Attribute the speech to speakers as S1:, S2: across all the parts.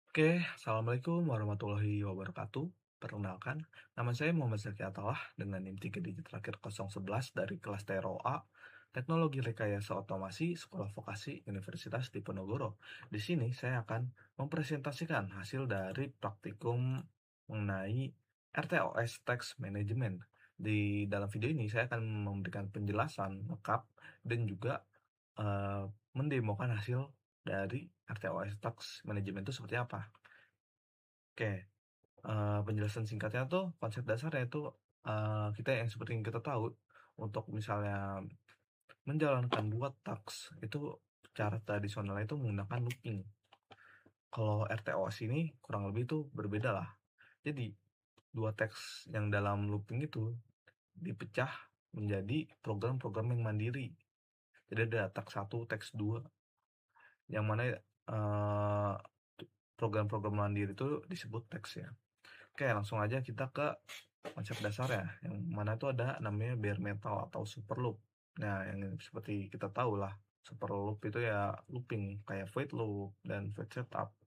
S1: Oke, Assalamualaikum warahmatullahi wabarakatuh. Perkenalkan, nama saya Muhammad Zaki Atalah dengan NIM 3 digit terakhir 011 dari kelas TRO A, Teknologi Rekayasa Otomasi Sekolah Vokasi Universitas Diponegoro. Di sini saya akan mempresentasikan hasil dari praktikum mengenai RTOS Tax Management. Di dalam video ini saya akan memberikan penjelasan lengkap dan juga eh, mendemokan hasil dari RTOS Tax Management itu seperti apa. Oke, penjelasan singkatnya tuh, konsep dasarnya itu, kita yang seperti yang kita tahu, untuk misalnya menjalankan 2 task itu cara tradisional itu menggunakan looping. Kalau RTOS ini kurang lebih itu berbeda lah. Jadi, 2 teks yang dalam looping itu dipecah menjadi program-program yang mandiri. Jadi ada teks 1, teks 2, yang mana, program-program mandiri itu disebut teks ya. Oke, langsung aja kita ke konsep dasar ya, yang mana itu ada namanya bare metal atau super loop. Nah, yang seperti kita tahu lah, super loop itu ya looping kayak void loop dan void setup.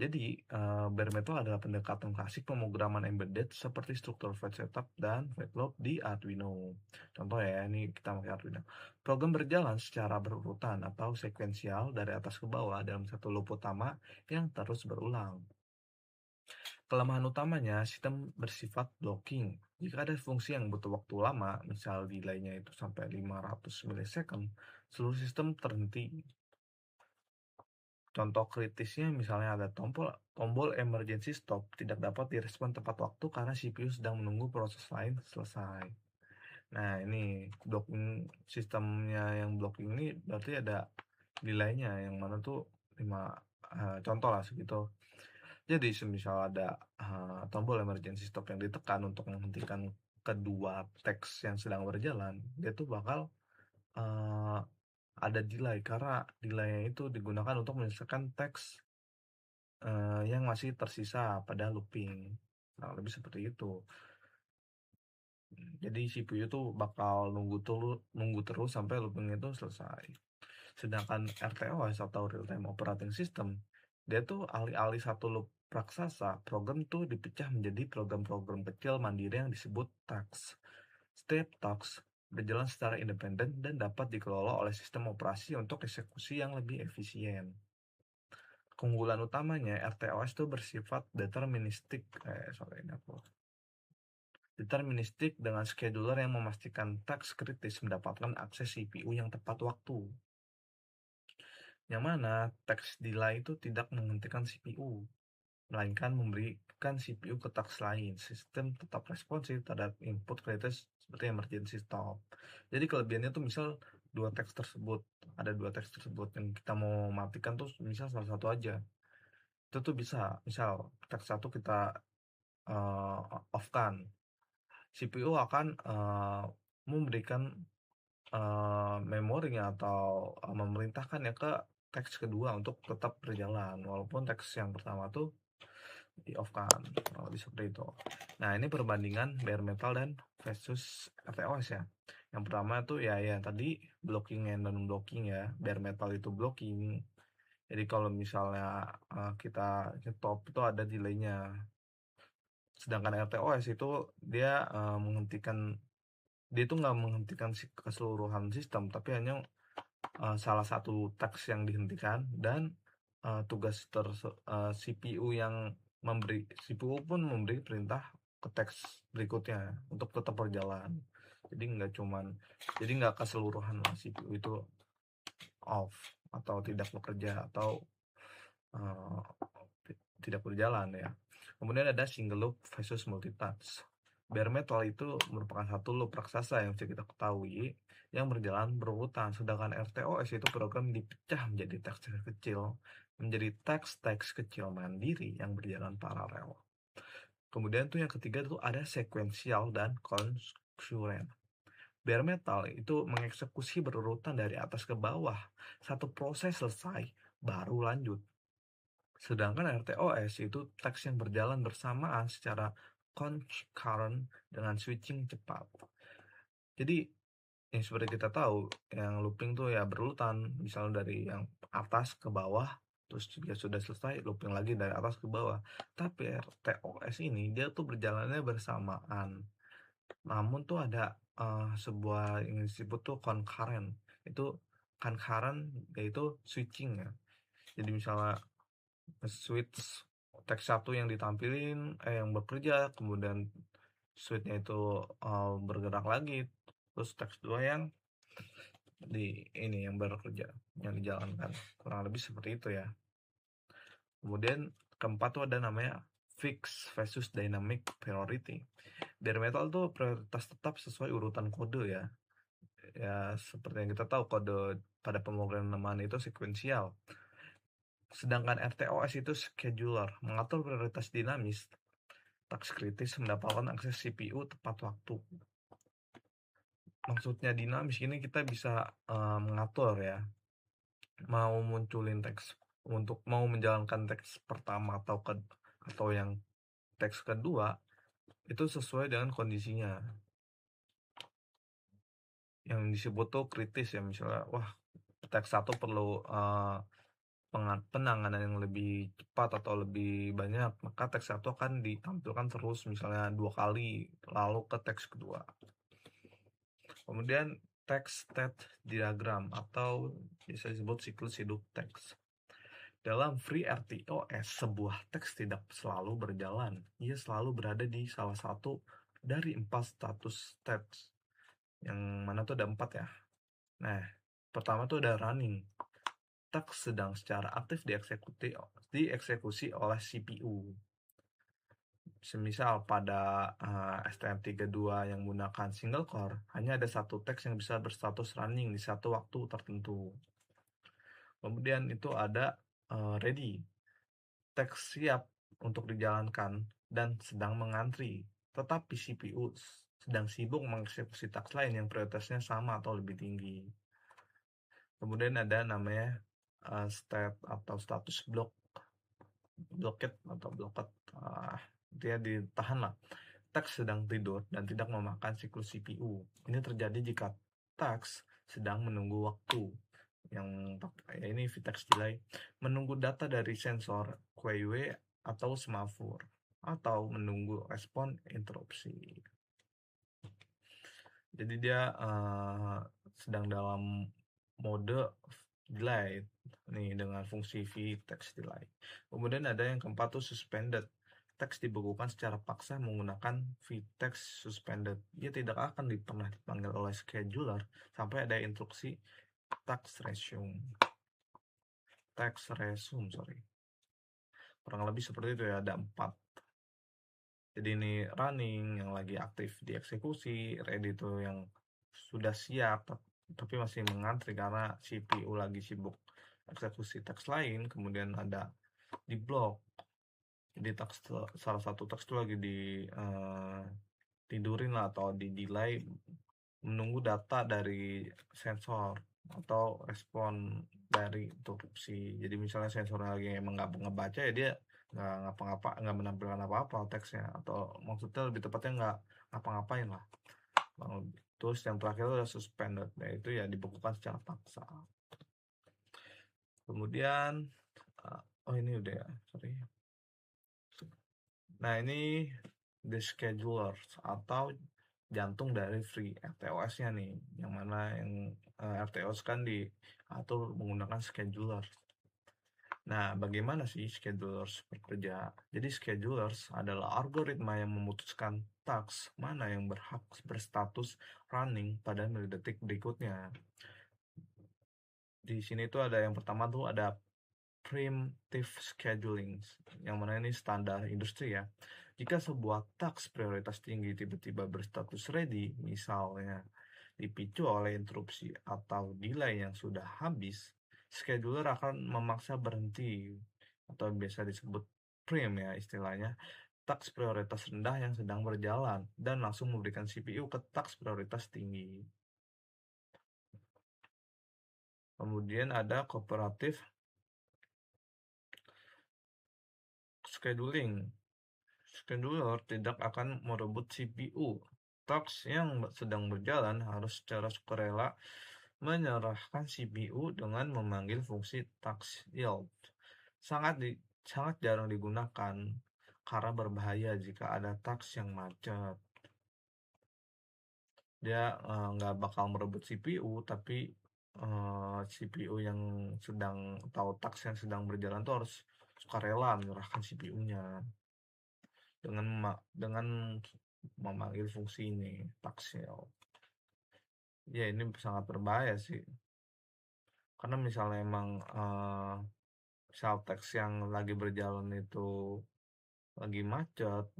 S1: Jadi, bare metal adalah pendekatan klasik pemrograman embedded seperti struktur void setup dan void loop di Arduino. Contoh ya, ini kita pakai Arduino. Program berjalan secara berurutan atau sekuensial dari atas ke bawah dalam satu loop utama yang terus berulang. Kelemahan utamanya, sistem bersifat blocking. Jika ada fungsi yang butuh waktu lama, misal delay-nya itu sampai 500 milisecond, seluruh sistem terhenti. Contoh kritisnya misalnya ada tombol emergency stop tidak dapat direspon tepat waktu karena CPU sedang menunggu proses lain selesai. Nah, ini blocking sistemnya yang blocking ini berarti ada delay-nya yang mana tuh 5 contoh lah segitu. Jadi semisal ada tombol emergency stop yang ditekan untuk menghentikan kedua teks yang sedang berjalan, dia tuh bakal uh, ada delay karena delay itu digunakan untuk menyelesaikan teks yang masih tersisa pada looping. Nah, lebih seperti itu. Jadi CPU tuh bakal nunggu terus sampai looping itu selesai. Sedangkan RTOS atau Real Time Operating System, dia tuh alih-alih satu loop raksasa, program tuh dipecah menjadi program-program kecil mandiri yang disebut tasks. Setiap tasks berjalan secara independen dan dapat dikelola oleh sistem operasi untuk eksekusi yang lebih efisien. Keunggulan utamanya, RTOS itu bersifat deterministik dengan scheduler yang memastikan teks kritis mendapatkan akses CPU yang tepat waktu. Yang mana teks delay itu tidak menghentikan CPU, melainkan memberikan CPU ke teks lain. Sistem tetap responsif terhadap input kritis seperti emergency stop. Jadi kelebihannya tuh misal ada dua teks tersebut yang kita mau matikan tuh misal salah satu aja. Itu tuh bisa, misal teks satu kita off-kan. CPU akan memberikan memorinya atau memerintahkannya ke teks kedua untuk tetap berjalan walaupun teks yang pertama tuh di off kan, lebih seperti itu. Nah, ini perbandingan bare metal dan versus RTOS ya. Yang pertama tuh ya tadi blocking and non blocking ya. Bare metal itu blocking, jadi kalau misalnya kita stop itu ada delaynya. Sedangkan RTOS itu dia dia itu nggak menghentikan keseluruhan sistem, tapi hanya salah satu teks yang dihentikan dan tugas CPU pun memberi perintah ke teks berikutnya untuk tetap berjalan. Jadi nggak keseluruhan lah CPU itu off atau tidak bekerja atau uh, tidak berjalan ya. Kemudian ada single loop versus multitask. Bare metal itu merupakan satu loop raksasa yang bisa kita ketahui yang berjalan berurutan, sedangkan RTOS itu program dipecah menjadi teks kecil, menjadi teks-teks kecil mandiri yang berjalan paralel. Kemudian tuh yang ketiga itu ada sequential dan concurrent. Bare metal itu mengeksekusi berurutan dari atas ke bawah. Satu proses selesai, baru lanjut. Sedangkan RTOS itu teks yang berjalan bersamaan secara concurrent dengan switching cepat. Jadi yang seperti kita tahu, yang looping tuh ya berurutan, misalnya dari yang atas ke bawah, terus jika sudah selesai looping lagi dari atas ke bawah. Tapi RTOS ini dia tuh berjalannya bersamaan. Namun tuh ada sebuah yang disebut tuh concurrent. Itu concurrent yaitu switching ya. Jadi misalnya switch teks satu yang ditampilin yang bekerja, kemudian switch-nya itu bergerak lagi, terus teks 2 yang yang bekerja, yang dijalankan. Kurang lebih seperti itu ya. Kemudian keempat tuh ada namanya fixed versus dynamic priority. Bare metal tuh prioritas tetap sesuai urutan kode ya. Ya seperti yang kita tahu kode pada pemrograman itu sekuensial. Sedangkan RTOS itu scheduler, mengatur prioritas dinamis. Taks kritis mendapatkan akses CPU tepat waktu. Maksudnya dinamis ini kita bisa mengatur ya, mau munculin teks untuk mau menjalankan teks pertama atau yang teks kedua itu sesuai dengan kondisinya. Yang disebut tuh kritis ya, misalnya wah teks satu perlu penanganan yang lebih cepat atau lebih banyak, maka teks satu akan ditampilkan terus misalnya 2 kali lalu ke teks kedua. Kemudian text state diagram atau bisa disebut siklus hidup teks. Dalam FreeRTOS, sebuah teks tidak selalu berjalan. Ia selalu berada di salah satu dari 4 status teks. Yang mana tuh ada 4 ya. Nah, pertama tuh ada running. Teks sedang secara aktif dieksekusi oleh CPU. Semisal pada STM32 yang menggunakan single core, hanya ada satu teks yang bisa berstatus running di satu waktu tertentu. Kemudian itu ada ready, teks siap untuk dijalankan dan sedang mengantri, tetapi CPU sedang sibuk mengeksekusi teks lain yang prioritasnya sama atau lebih tinggi. Kemudian ada namanya state atau status blocked atau blocked, dia ditahan lah. Teks sedang tidur dan tidak memakan siklus CPU. Ini terjadi jika teks sedang menunggu waktu. Ini vtext delay, menunggu data dari sensor QW atau semafor, atau menunggu respon interupsi. Jadi dia sedang dalam mode delay nih dengan fungsi vtext delay. Kemudian ada yang keempat tuh suspended. Teks dibekukan secara paksa menggunakan vtext suspended. Ia tidak akan pernah dipanggil oleh scheduler sampai ada instruksi text resume. Kurang lebih seperti itu ya, ada 4. Jadi ini running yang lagi aktif dieksekusi, ready itu yang sudah siap tapi masih mengantri karena CPU lagi sibuk eksekusi teks lain. Kemudian ada di block, jadi salah satu teks itu lagi tidurin lah atau di delay menunggu data dari sensor atau respon dari interupsi. Jadi misalnya sensornya lagi emang nggak ngebaca ya dia nggak ngapa-ngapa, nggak menampilkan apa-apa teksnya, atau maksudnya lebih tepatnya nggak ngapa-ngapain lah. Terus yang terakhir itu suspended, yaitu ya dibekukan secara paksa. Kemudian ini udah ya, sorry. Nah ini the schedulers atau jantung dari FreeRTOS-nya nih, yang mana yang RTOS kan diatur menggunakan scheduler. Nah, bagaimana sih schedulers bekerja? Jadi schedulers adalah algoritma yang memutuskan task mana yang berhak berstatus running pada milidetik berikutnya. Di sini tuh ada yang pertama tuh ada preemptive scheduling, yang mana ini standar industri ya. Jika sebuah task prioritas tinggi tiba-tiba berstatus ready, misalnya dipicu oleh interupsi atau delay yang sudah habis, scheduler akan memaksa berhenti atau biasa disebut preempt ya istilahnya, task prioritas rendah yang sedang berjalan dan langsung memberikan CPU ke task prioritas tinggi. Kemudian ada cooperative scheduling. Scheduler tidak akan merebut CPU. Task yang sedang berjalan harus secara sukarela menyerahkan CPU dengan memanggil fungsi task yield. sangat jarang digunakan karena berbahaya jika ada task yang macet. Dia nggak bakal merebut CPU, tapi CPU yang sedang atau task yang sedang berjalan tuh harus sukarela menyerahkan CPU-nya dengan memanggil fungsi ini task-shell. Ya ini sangat berbahaya sih, karena misalnya emang shell text yang lagi berjalan itu lagi macet,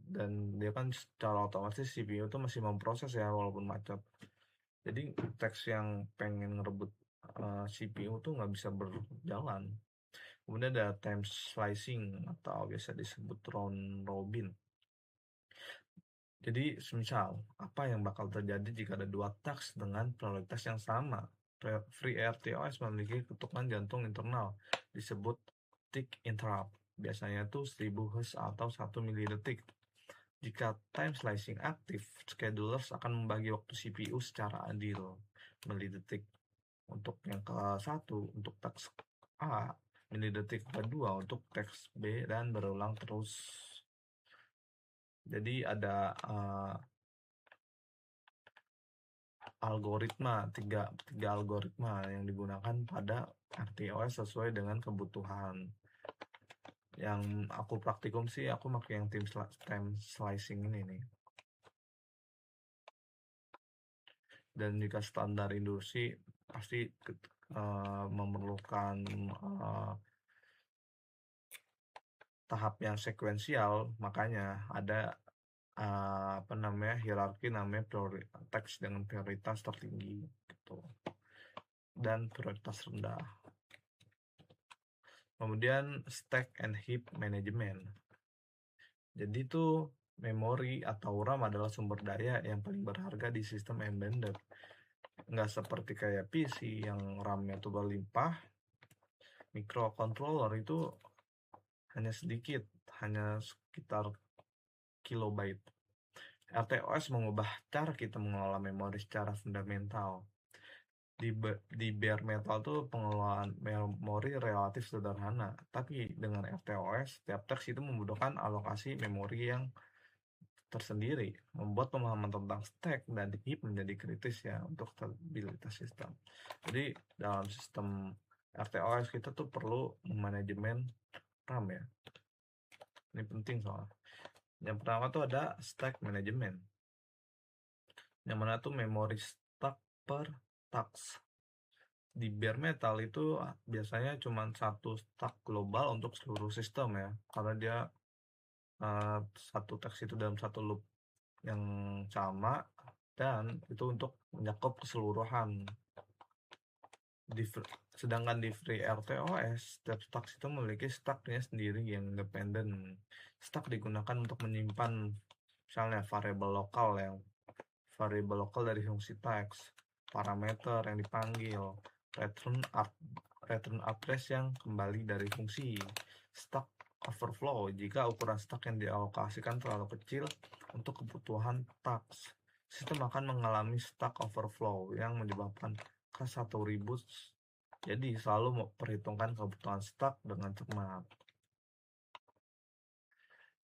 S1: dan dia kan secara otomatis CPU itu masih memproses ya walaupun macet. Jadi teks yang pengen ngerebut CPU tuh nggak bisa berjalan. Kemudian ada time slicing atau biasa disebut round robin. Jadi semisal apa yang bakal terjadi jika ada dua task dengan prioritas yang sama. FreeRTOS memiliki ketukan jantung internal disebut tick interrupt. Biasanya itu 1000 Hz atau 1 milidetik. Jika time slicing aktif, schedulers akan membagi waktu CPU secara adil. Milidetik untuk yang ke-1 untuk teks A, milidetik kedua untuk teks B, dan berulang terus. Jadi ada tiga algoritma yang digunakan pada RTOS sesuai dengan kebutuhan. Yang aku praktikum sih, aku pakai yang time slicing ini nih. Dan jika standar industri pasti memerlukan tahap yang sekuensial, makanya ada hierarki namanya teks dengan prioritas tertinggi gitu, dan prioritas rendah. Kemudian stack and heap management. Jadi itu memori atau RAM adalah sumber daya yang paling berharga di sistem embedded. Nggak seperti kayak PC yang RAM-nya tuh berlimpah, microcontroller itu hanya sedikit, hanya sekitar kilobyte. RTOS mengubah cara kita mengelola memori secara fundamental. Di bare metal tuh pengelolaan memori relatif sederhana, tapi dengan RTOS setiap teks itu membutuhkan alokasi memori yang tersendiri, membuat pemahaman tentang stack dan heap menjadi kritis ya untuk stabilitas sistem. Jadi dalam sistem RTOS kita tuh perlu manajemen RAM ya. Ini penting soalnya. Yang pertama tuh ada stack management, yang mana tuh memori stack per task. Di bare metal itu biasanya cuma satu stack global untuk seluruh sistem ya, karena dia satu teks itu dalam satu loop yang sama, dan itu untuk mencakup keseluruhan. Sedangkan di FreeRTOS, setiap stack itu memiliki stacknya sendiri yang independen. Stack digunakan untuk menyimpan misalnya variabel lokal dari fungsi teks, parameter yang dipanggil, return address yang kembali dari fungsi. Stack overflow jika ukuran stack yang dialokasikan terlalu kecil untuk kebutuhan taks. Sistem akan mengalami stack overflow yang menyebabkan ke-1000. Jadi selalu memperhitungkan kebutuhan stack dengan cermat.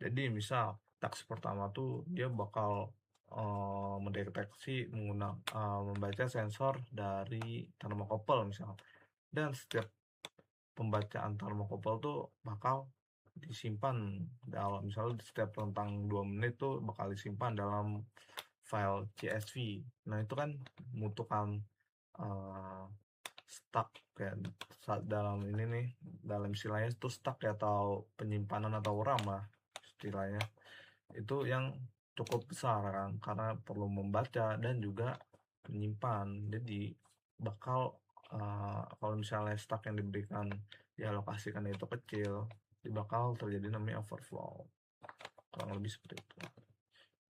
S1: Jadi misal taks pertama tuh dia bakal mendeteksi membaca sensor dari termokopel misal, dan setiap pembacaan termokopel tuh bakal disimpan dalam, misalnya setiap rentang 2 menit tuh bakal disimpan dalam file CSV. Nah itu kan membutuhkan stack kayak dalam ini nih, dalam istilahnya itu stack ya, atau penyimpanan atau RAM lah istilahnya, itu yang cukup besar kan, karena perlu membaca dan juga menyimpan. Jadi bakal kalau misalnya stack yang diberikan dialokasikan itu kecil, bakal terjadi namanya overflow, kurang lebih seperti itu.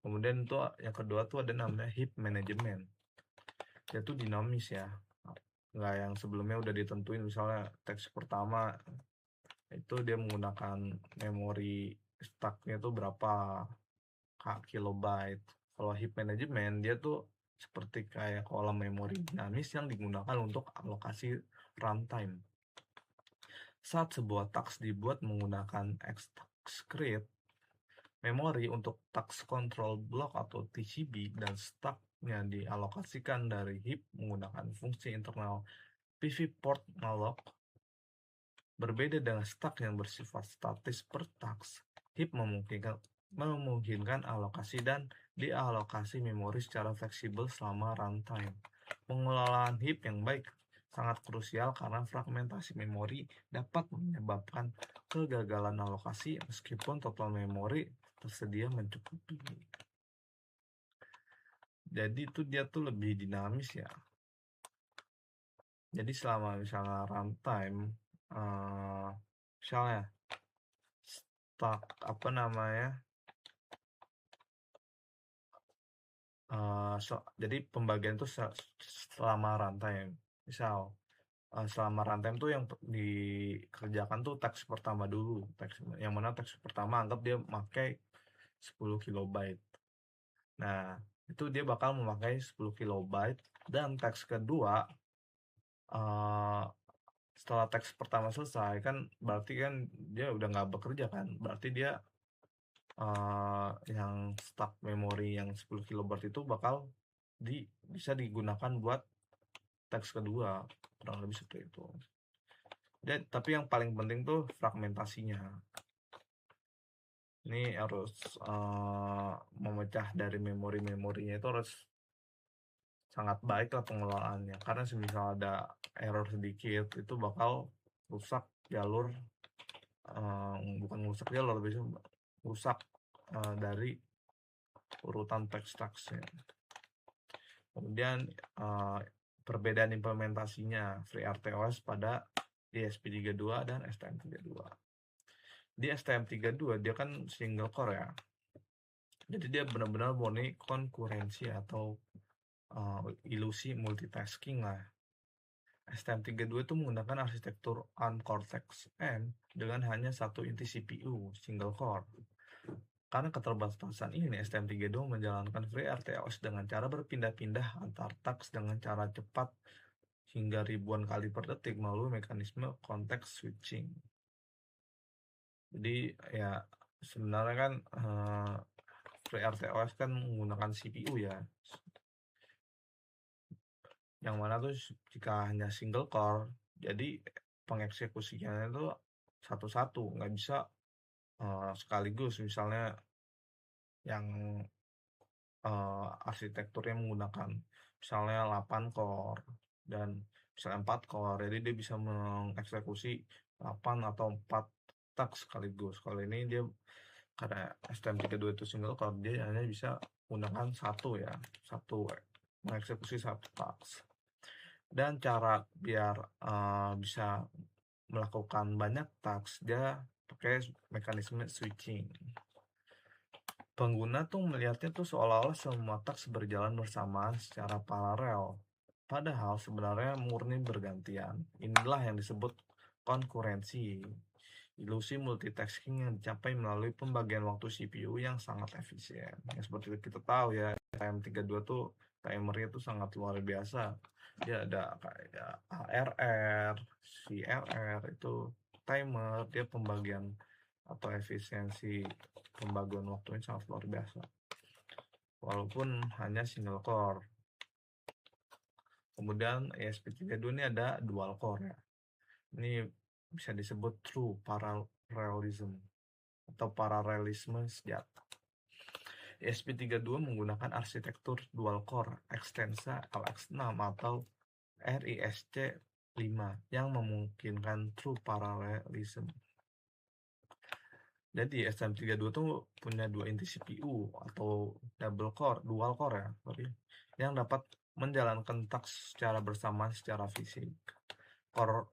S1: Kemudian itu yang kedua tuh ada namanya heap management. Dia tuh dinamis ya, nggak yang sebelumnya udah ditentuin. Misalnya teks pertama itu dia menggunakan memori stacknya tuh berapa kilobyte. Kalau heap management dia tuh seperti kayak kolam memori dinamis yang digunakan untuk alokasi runtime. Saat sebuah task dibuat menggunakan extask-create, memori untuk task control block atau TCB dan stacknya dialokasikan dari heap menggunakan fungsi internal pivport malloc. Berbeda dengan stack yang bersifat statis per task, heap memungkinkan alokasi dan dialokasi memori secara fleksibel selama runtime. Pengelolaan heap yang baik sangat krusial karena fragmentasi memori dapat menyebabkan kegagalan alokasi meskipun total memori tersedia mencukupi. Jadi itu dia tuh lebih dinamis ya. Jadi selama misalnya runtime, misalnya stack apa namanya, jadi pembagian itu selama runtime. Misal selama runtime tuh yang dikerjakan tuh teks pertama dulu, yang mana teks pertama anggap dia memakai 10 kilobyte. Nah, itu dia bakal memakai 10 kilobyte dan teks kedua setelah teks pertama selesai kan berarti kan dia udah nggak bekerja kan, berarti dia yang stuck memori yang 10 kilobyte itu bakal bisa digunakan buat teks kedua, kurang lebih seperti itu. Dan tapi yang paling penting tuh fragmentasinya. Ini harus memecah dari memorinya itu harus sangat baik lah pengelolaannya, karena semisal ada error sedikit itu bakal rusak jalur, bukan rusak jalur, biasanya rusak dari urutan teks-teksnya. Kemudian perbedaan implementasinya FreeRTOS pada ESP32 dan STM32. Di STM32 dia kan single core ya, jadi dia benar-benar murni konkurensi atau ilusi multitasking lah. STM32 itu menggunakan arsitektur ARM Cortex-M dengan hanya satu inti CPU single core. Karena keterbatasan ini, STM32 menjalankan FreeRTOS dengan cara berpindah-pindah antar task dengan cara cepat hingga ribuan kali per detik melalui mekanisme context switching. Jadi ya sebenarnya kan FreeRTOS kan menggunakan CPU ya, yang mana tuh jika hanya single core, jadi pengeksekusinya itu satu-satu, nggak bisa sekaligus. Misalnya yang arsitekturnya menggunakan misalnya 8 core dan misalnya 4 core, jadi dia bisa mengeksekusi 8 atau 4 task sekaligus. Kalau ini dia karena STM32 itu single core, dia hanya bisa menggunakan satu mengeksekusi satu task. Dan cara biar bisa melakukan banyak task, dia pakai mekanisme switching. Pengguna tuh melihatnya tuh seolah-olah semua task berjalan bersamaan secara paralel, padahal sebenarnya murni bergantian. Inilah yang disebut konkurensi, ilusi multitasking yang dicapai melalui pembagian waktu CPU yang sangat efisien. Yang seperti kita tahu ya, STM32 tuh timernya tuh sangat luar biasa. Dia ada kayak ARR, CRR, itu timer, dia pembagian atau efisiensi pembagian waktunya sangat luar biasa, walaupun hanya single core. Kemudian ESP32 ini ada dual core ya. Ini bisa disebut true parallelism atau paralelisme sejati. ESP32 menggunakan arsitektur dual core Extensa LX6 atau RISC-V yang memungkinkan true parallelism. Jadi STM32 tuh punya dua inti CPU atau dual core ya, yang dapat menjalankan task secara bersamaan secara fisik. Core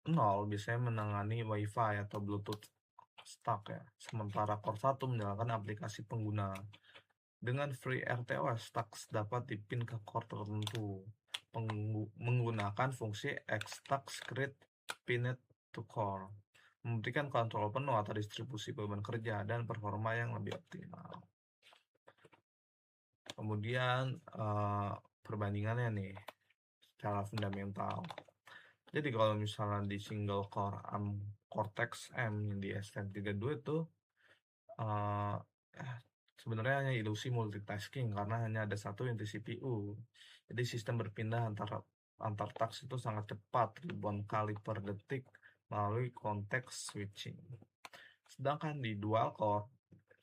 S1: 0 biasanya menangani WiFi atau Bluetooth stack ya, sementara Core 1 menjalankan aplikasi pengguna. Dengan FreeRTOS, task dapat dipin ke core tertentu menggunakan fungsi extask-create pinned to core, memberikan kontrol penuh atas distribusi beban kerja dan performa yang lebih optimal. Kemudian perbandingannya nih secara fundamental. Jadi kalau misalnya di single core ARM Cortex M di STM32 itu eh, sebenarnya hanya ilusi multitasking karena hanya ada satu inti CPU. Jadi sistem berpindah antar task itu sangat cepat, ribuan kali per detik melalui konteks switching. Sedangkan di dual core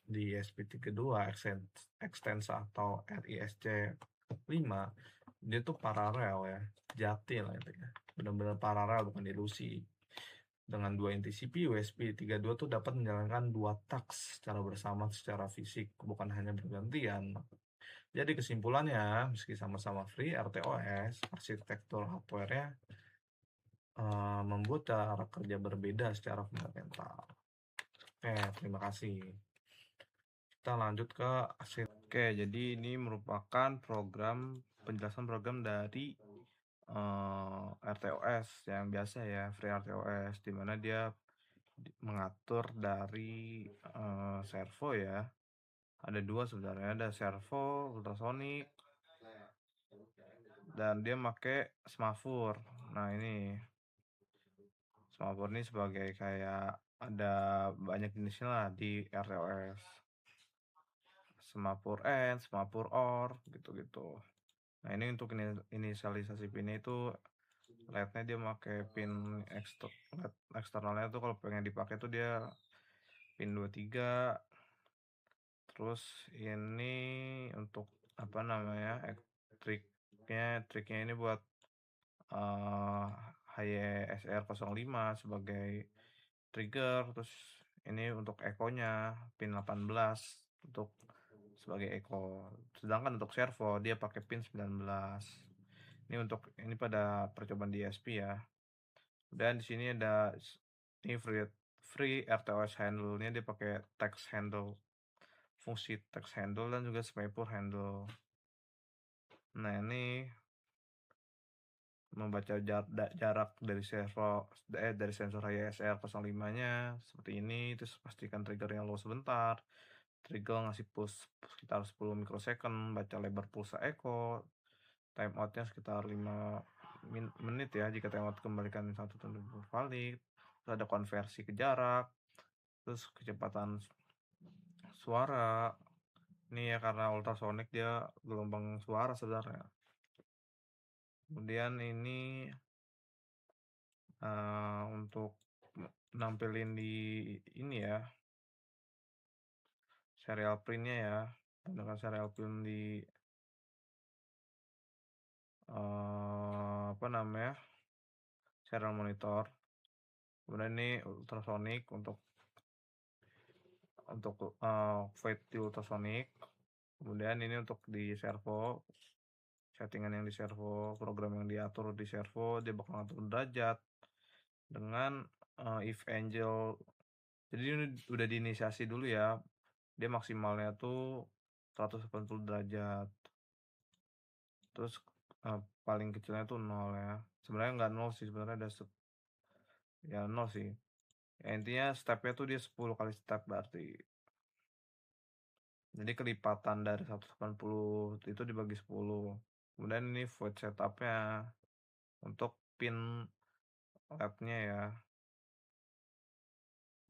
S1: di ESP32 Extensa atau RISC 5 dia tuh paralel ya, jati lah intinya, benar-benar paralel bukan ilusi. Dengan dua inti CPU, ESP32 tuh dapat menjalankan dua task secara bersama secara fisik, bukan hanya bergantian. Jadi kesimpulannya, meski sama-sama free RTOS, arsitektur hardware-nya membuat cara kerja berbeda secara fundamental. Oke, terima kasih. Kita lanjut ke hasil. Oke, jadi ini merupakan penjelasan program dari RTOS yang biasa ya, free RTOS, di mana dia mengatur dari servo ya. Ada dua sebenarnya, ada servo, ultrasonic, dan dia pakai semafur. Nah ini semafur ini sebagai kayak ada banyak jenisnya lah di RTOS. Semapur N, semapur OR, gitu-gitu. Nah ini untuk inisialisasi pinnya itu LED-nya dia pakai pin LED eksternalnya tuh kalau pengen dipakai tuh dia pin 23. Terus ini untuk apa namanya, triknya ini buat HYSR05 sebagai trigger. Terus ini untuk echo-nya pin 18 untuk sebagai echo. Sedangkan untuk servo dia pakai pin 19. Ini pada percobaan di ESP ya. Dan di sini ada ini free RTOS handle-nya dia pakai text handle, fungsi text handle dan juga semaphore handle. Nah ini membaca jarak dari dari sensor HYSR05-nya seperti ini. Terus pastikan triggernya low sebentar. Trigger ngasih push sekitar 10 mikrosecond, baca lebar pulsa echo. Timeoutnya sekitar 5 menit ya. Jika timeout kembalikan satu tanda valid. Terus ada konversi ke jarak. Terus kecepatan suara. Ini ya karena ultrasonic dia gelombang suara sebenarnya. Kemudian ini untuk nampilin di ini ya, serial printnya ya, menggunakan serial print di apa namanya, serial monitor. Kemudian ini ultrasonic untuk void di ultrasonic. Kemudian ini untuk di servo, settingan yang di servo, program yang diatur di servo, dia bakal ngatur derajat dengan if angel. Jadi ini udah diinisiasi dulu ya, dia maksimalnya tuh 180 derajat. Terus paling kecilnya tuh 0 ya. Sebenarnya nggak 0 sih, sebenarnya ada ya 0 sih. Ya, intinya stepnya tuh dia 10 kali step berarti. Jadi kelipatan dari 180 itu dibagi 10. Kemudian ini void setupnya untuk pin LED-nya ya.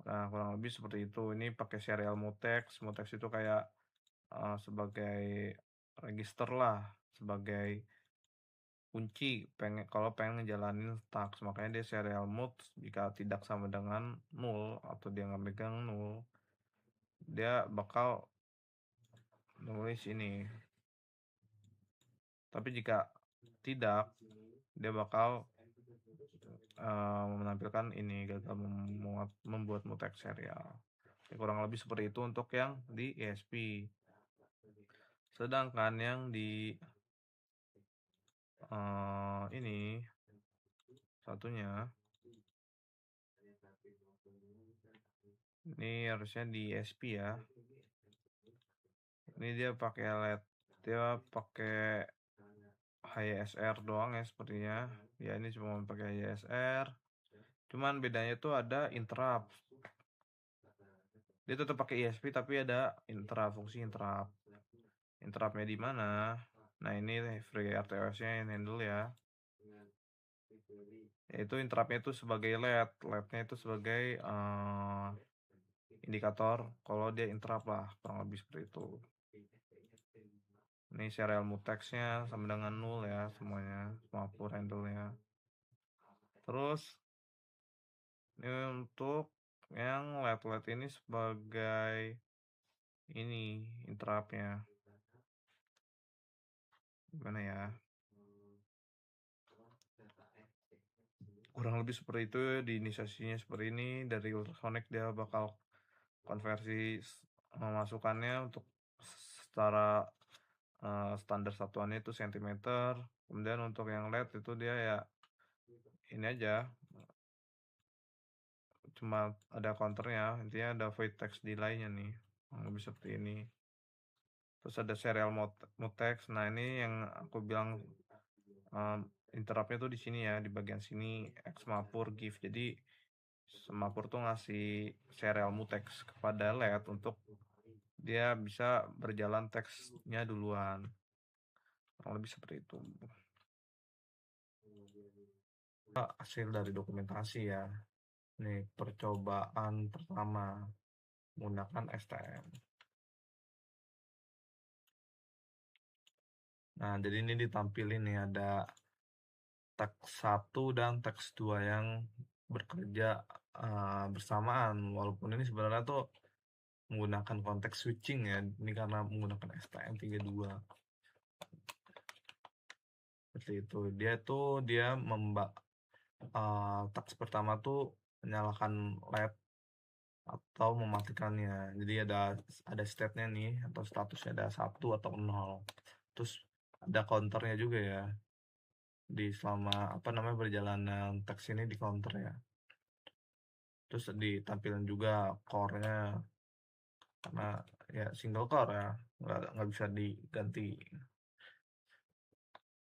S1: Nah, kurang lebih seperti itu. Ini pakai serial mutex. Mutex itu kayak sebagai register lah, sebagai kunci kalau pengen ngejalanin task. Makanya dia serial mode. Jika tidak sama dengan 0 atau dia nggak megang 0, dia bakal nulis ini. Tapi jika tidak, dia bakal menampilkan ini gagal membuat mutex serial. Ya, kurang lebih seperti itu untuk yang di ESP. Sedangkan yang di ini satunya ini harusnya di ESP ya. Ini dia pakai LED, dia pakai HYSR doang ya sepertinya. Ya ini cuma pakai HYSR. Cuman bedanya tuh ada interrupt. Dia tetap pakai ESP tapi ada fungsi interrupt. Interruptnya di mana? Nah ini free RTOS-nya yang handle ya. yaitu interruptnya itu sebagai LED. LED-nya itu sebagai indikator kalau dia interrupt lah, kurang lebih seperti itu. Ini serial mutex-nya sama dengan 0 ya semuanya, semua pure handle-nya. Terus ini untuk yang LED-LED ini sebagai ini interruptnya. Gimana ya? Kurang lebih seperti itu, di inisiasinya seperti ini. Dari ultrasonic dia bakal konversi memasukkannya untuk secara standar satuannya itu sentimeter. Kemudian untuk yang LED itu dia ya ini aja, cuma ada counternya, intinya ada void text delay-nya nih, lebih seperti ini. Terus ada serial mutex. Nah ini yang aku bilang interruptnya tuh di sini ya, di bagian sini Xmapur give. Jadi Semapur tuh ngasih serial mutex kepada LED untuk dia bisa berjalan teksnya duluan. Kurang lebih seperti itu. Hasil dari dokumentasi ya. Nih percobaan pertama menggunakan STM. Nah, jadi ini ditampilin nih ada teks 1 dan teks 2 yang bekerja bersamaan. Walaupun ini sebenarnya tuh menggunakan konteks switching ya. Ini karena menggunakan STM32. Seperti itu. Dia teks pertama tuh menyalakan LED atau mematikannya. Jadi ada state-nya nih atau statusnya ada 1 atau 0. Terus ada counternya juga ya. Di selama perjalanan teks ini di counter ya. Terus ditampilkan juga core-nya karena ya single core ya, nggak bisa diganti.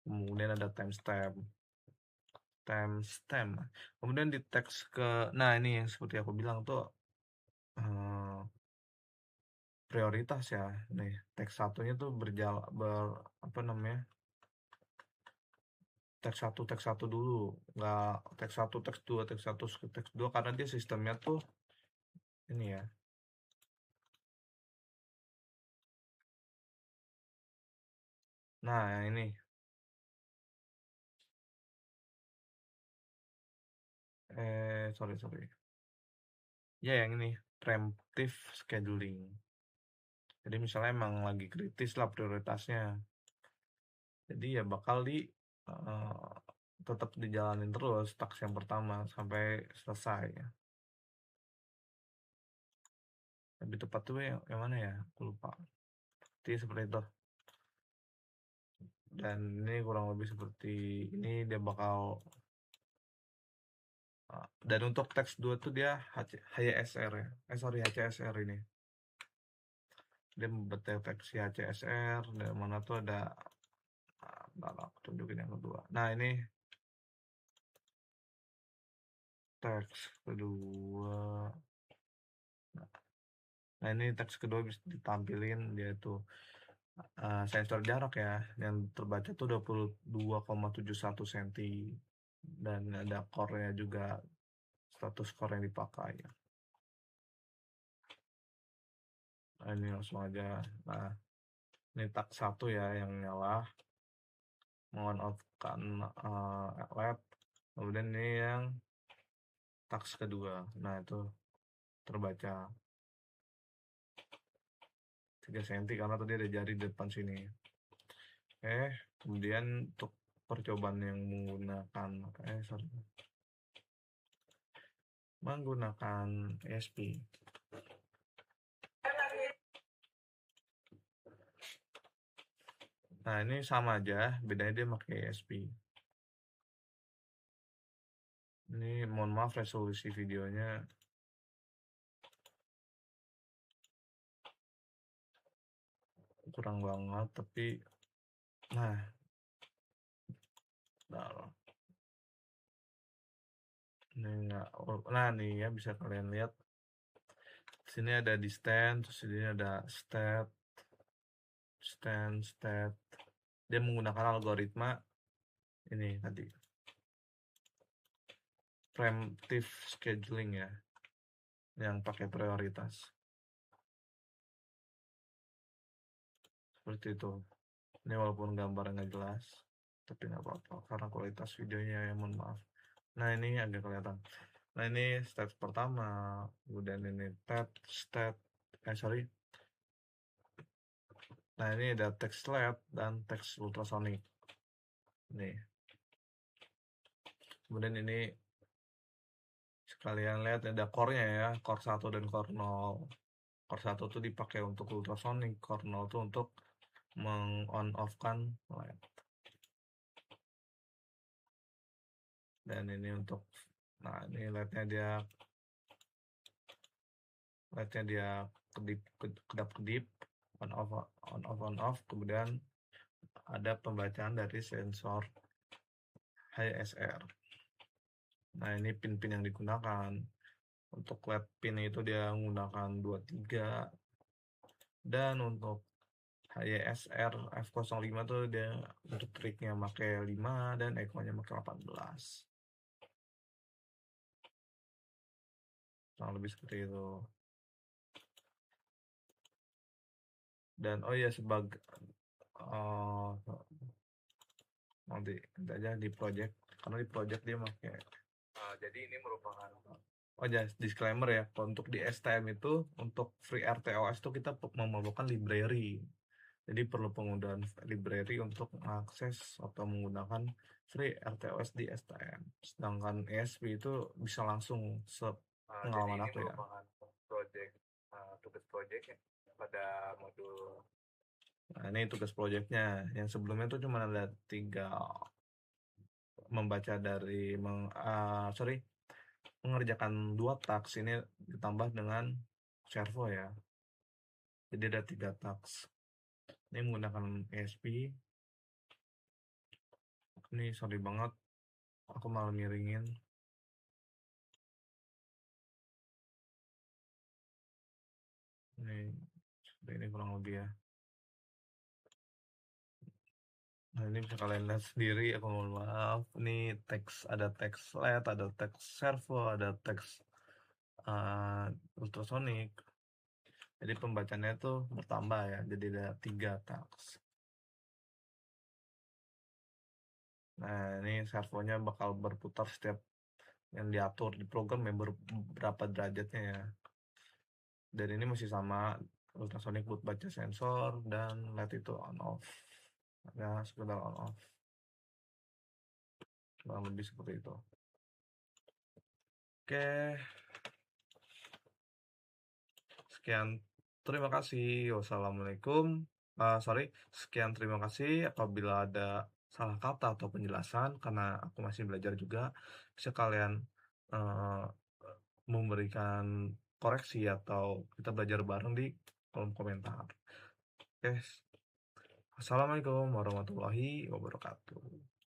S1: Kemudian ada timestamp. Kemudian di teks nah ini yang seperti aku bilang tuh prioritas ya. Nih, teks satunya tuh teks satu dulu, nggak teks satu, teks dua karena dia sistemnya tuh ini ya. Nah, yang ini. Sorry. Ya, yang ini, preemptive scheduling. Jadi misalnya emang lagi kritis lah prioritasnya. Jadi ya bakal tetap dijalanin terus taks yang pertama sampai selesai ya. Lebih tepat tuh yang mana ya? Aku lupa. Jadi seperti itu. Dan ini kurang lebih seperti ini dia bakal dan untuk teks 2 tuh dia HCSR ya. HCSR ini. Dia mendeteksi HCSR dan mana tuh ada aku tunjukin yang kedua. Nah, ini teks kedua. Nah, ini teks kedua bisa ditampilin dia tuh sensor jarak ya. Yang terbaca tuh 22,71 cm dan ada core-nya juga, status core yang dipakai ya. Nah, ini langsung aja. Nah, ini teks 1 ya yang nyala. Mohon off kan LED. Kemudian ini yang teks kedua. Nah, itu terbaca 3 cm karena tadi ada jari di depan sini. Kemudian untuk percobaan yang menggunakan ESP. Nah, ini sama aja, bedanya dia pakai ESP. Ini mohon maaf resolusi videonya kurang banget, tapi nah nih ya bisa kalian lihat. Sini ada distance, terus sini ada state. Dia menggunakan algoritma ini tadi. preemptive scheduling ya, yang pakai prioritas. Seperti itu. Ini walaupun gambarnya nggak jelas, tapi nggak apa-apa karena kualitas videonya ya, mohon maaf. Nah ini agak kelihatan. Nah ini step pertama, kemudian ini sorry. Nah ini ada text LED dan text ultrasonic. Nih. Kemudian ini sekalian lihat ada core-nya ya, core 1 dan core 0. Core 1 tuh dipakai untuk ultrasonic, core 0 tuh untuk meng-on off-kan LED. Dan ini untuk, nah ini LED-nya dia kedap-kedip, on off, kemudian ada pembacaan dari sensor HSR. Nah ini pin-pin yang digunakan. Untuk LED pin itu dia menggunakan 23, dan untuk HYSR F05 tuh dia untuk triknya pakai 5 dan echo-nya pakai 18. Kurang lebih seperti itu. Dan oh ya sebagai nanti aja di project, karena di project dia pakai jadi ini merupakan disclaimer ya, untuk di STM itu untuk free RTOS itu kita memerlukan library. Jadi perlu penggunaan library untuk mengakses atau menggunakan free RTOS di STM. Sedangkan ESP itu bisa langsung pengalaman aku ya. Tugas project ya, pada modul. Nah ini tugas projectnya. Yang sebelumnya itu cuma ada 3, membaca dari mengerjakan 2 task, ini ditambah dengan servo ya. Jadi ada 3 task. Ini menggunakan ESP. Ini sorry banget, aku malah miringin. Ini kurang lebih ya. Nah ini bisa kalian lihat sendiri, aku mohon maaf. Ini ada teks LED, ada teks servo, ada teks ultrasonic. Jadi pembacanya itu bertambah ya, jadi ada 3 taks. Nah ini servonya bakal berputar setiap yang diatur di program ya, berapa derajatnya ya. Dan ini masih sama, ultrasonic buat baca sensor dan LED itu on off. Ya sekedar on off. Kurang lebih seperti itu. Oke. Sekian, terima kasih. Wassalamualaikum. Sekian, terima kasih. Apabila ada salah kata atau penjelasan, karena aku masih belajar juga, bisa kalian uh, memberikan koreksi atau kita belajar bareng di kolom komentar. Oke. Assalamualaikum warahmatullahi wabarakatuh.